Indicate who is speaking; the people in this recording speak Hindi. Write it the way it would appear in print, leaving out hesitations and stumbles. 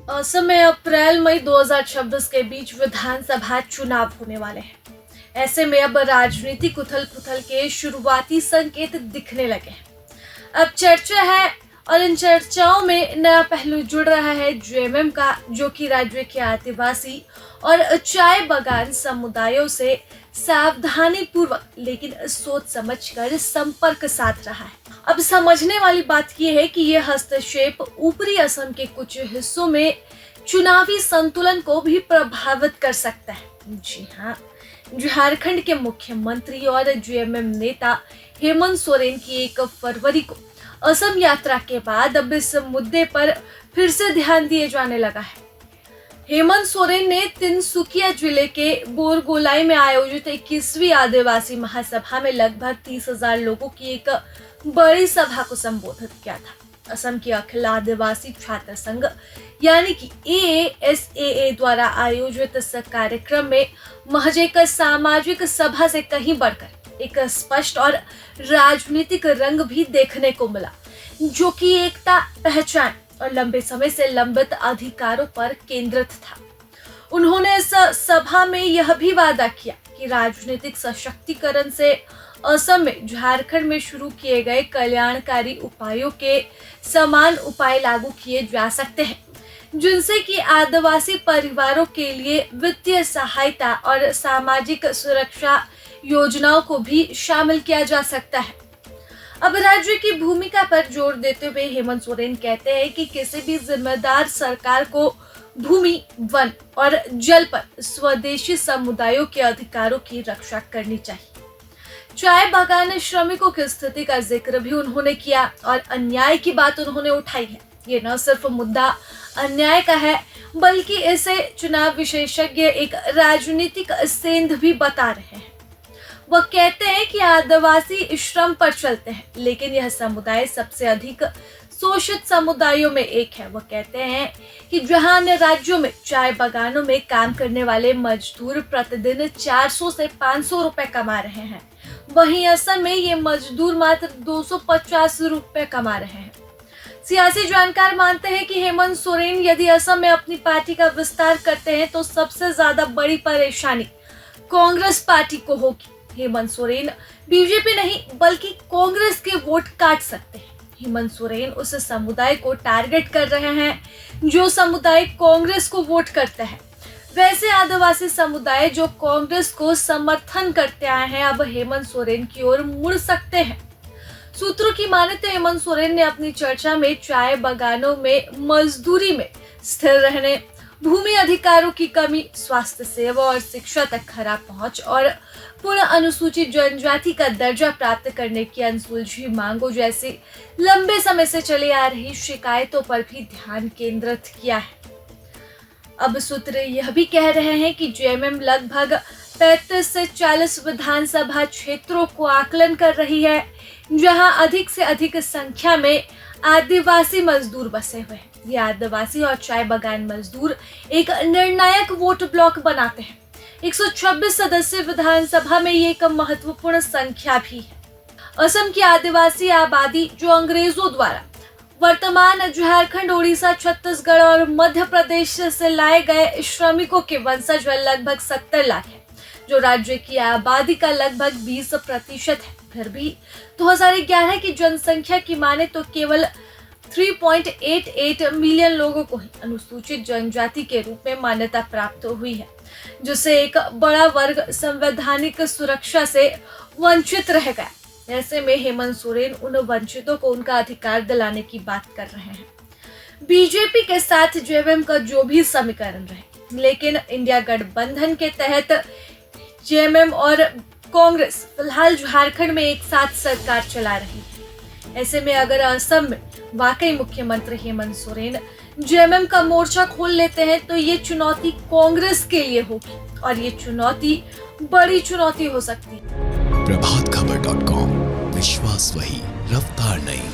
Speaker 1: असम में अप्रैल मई 2026 के बीच विधानसभा चुनाव होने वाले हैं। ऐसे में अब राजनीतिक उथल पुथल के शुरुआती संकेत दिखने लगे हैं। अब चर्चा है और इन चर्चाओं में नया पहलू जुड़ रहा है जेएमएम का, जो कि राज्य के आदिवासी और चाय बागान समुदायों से सावधानी पूर्वक लेकिन सोच समझकर संपर्क साध रहा है। अब समझने वाली बात यह है कि यह हस्तक्षेप ऊपरी असम के कुछ हिस्सों में चुनावी संतुलन को भी प्रभावित कर सकता है। जी हाँ, झारखंड के मुख्यमंत्री और जेएमएम नेता हेमंत सोरेन की 1 फरवरी को असम यात्रा के बाद अब इस मुद्दे पर फिर से ध्यान दिए जाने लगा है। हेमंत सोरेन ने तिनसुकिया जिले के बोरगोलाई में आयोजित 21वीं आदिवासी महासभा में लगभग 30,000 लोगों की एक बड़ी सभा को संबोधित किया था। असम के अखिल आदिवासी छात्र संघ यानी कि AASAA द्वारा आयोजित इस कार्यक्रम में महज एक सामाजिक सभा से कहीं बढ़कर एक स्पष्ट और राजनीतिक रंग भी देखने को मिला, जो कि एकता, पहचान और लंबे समय से लंबित अधिकारों पर केंद्रित था। उन्होंने इस सभा में यह भी वादा किया कि राजनीतिक सशक्तिकरण से असम में झारखंड में शुरू किए गए कल्याणकारी उपायों के समान उपाय लागू किए जा सकते हैं, जिनसे कि आदिवासी परिवारों के लिए वित्तीय सहायता और सामाजिक सुरक्षा योजनाओं को भी शामिल किया जा सकता है। अब राज्य की भूमिका पर जोर देते हुए हेमंत सोरेन कहते हैं कि किसी भी जिम्मेदार सरकार को भूमि, वन और जल पर स्वदेशी समुदायों के अधिकारों की रक्षा करनी चाहिए। चाय बागान श्रमिकों की स्थिति का जिक्र भी उन्होंने किया और अन्याय की बात उन्होंने उठाई है। ये न सिर्फ मुद्दा अन्याय का है, बल्कि इसे चुनाव विशेषज्ञ एक राजनीतिक सेंध भी बता रहे हैं। वह कहते हैं कि आदिवासी श्रम पर चलते हैं, लेकिन यह समुदाय सबसे अधिक शोषित समुदायों में एक है। वह कहते हैं कि जहां अन्य राज्यों में चाय बागानों में काम करने वाले मजदूर प्रतिदिन 400 से 500 रुपए कमा रहे हैं, वहीं असम में ये मजदूर मात्र 250 रुपए कमा रहे हैं। सियासी जानकार मानते हैं कि हेमंत सोरेन यदि असम में अपनी पार्टी का विस्तार करते हैं तो सबसे ज्यादा बड़ी परेशानी कांग्रेस पार्टी को होगी। हेमंत सोरेन बीजेपी नहीं बल्कि कांग्रेस के वोट काट सकते हैं। हेमंत सोरेन उस समुदाय को टारगेट कर रहे हैं जो समुदाय कांग्रेस को वोट करता है। वैसे आदिवासी समुदाय जो कांग्रेस को समर्थन करते आए हैं, अब हेमंत सोरेन की ओर मुड़ सकते हैं। सूत्रों की माने तो हेमंत सोरेन ने अपनी चर्चा में चाय बागानों में मजदूरी में स्थिर रहने, भूमि अधिकारों की कमी, स्वास्थ्य सेवा और शिक्षा तक खराब पहुंच और पुनः अनुसूचित जनजाति का दर्जा प्राप्त करने की अनसुलझी मांगों जैसी लंबे समय से चली आ रही शिकायतों पर भी ध्यान केंद्रित किया है। अब सूत्र यह भी कह रहे हैं कि जेएमएम लगभग 35 से 40 विधानसभा क्षेत्रों को आकलन कर रही है, जहां अधिक से अधिक संख्या में आदिवासी मजदूर बसे हुए हैं। ये आदिवासी और चाय बागान मजदूर एक निर्णायक वोट ब्लॉक बनाते हैं। 126 सदस्य विधानसभा में ये एक महत्वपूर्ण संख्या भी है। असम की आदिवासी आबादी जो अंग्रेजों द्वारा वर्तमान झारखंड, उड़ीसा, छत्तीसगढ़ और मध्य प्रदेश से लाए गए श्रमिकों के वंशज लगभग 70 लाख है, जो राज्य की आबादी का लगभग 20% है। फिर भी 2011 की जनसंख्या की माने तो केवल 3.88 मिलियन लोगों को ही अनुसूचित जनजाति के रूप में मान्यता प्राप्त हुई है, जिससे एक बड़ा वर्ग संवैधानिक सुरक्षा से वंचित रह गया। ऐसे में हेमंत सोरेन उन वंचितों को उनका अधिकार दिलाने की बात कर रहे हैं। बीजेपी के साथ जेएमएम का जो भी समीकरण रहे, लेकिन इंडिया गठबंधन के तहत जेएमएम और कांग्रेस फिलहाल झारखंड में एक साथ सरकार चला रही है। ऐसे में अगर असम में वाकई मुख्यमंत्री हेमंत सोरेन जेएमएम का मोर्चा खोल लेते हैं तो ये चुनौती कांग्रेस के लिए होगी और ये चुनौती बड़ी चुनौती हो सकती है।
Speaker 2: प्रभातखबर.com, विश्वास वही, रफ्तार नहीं।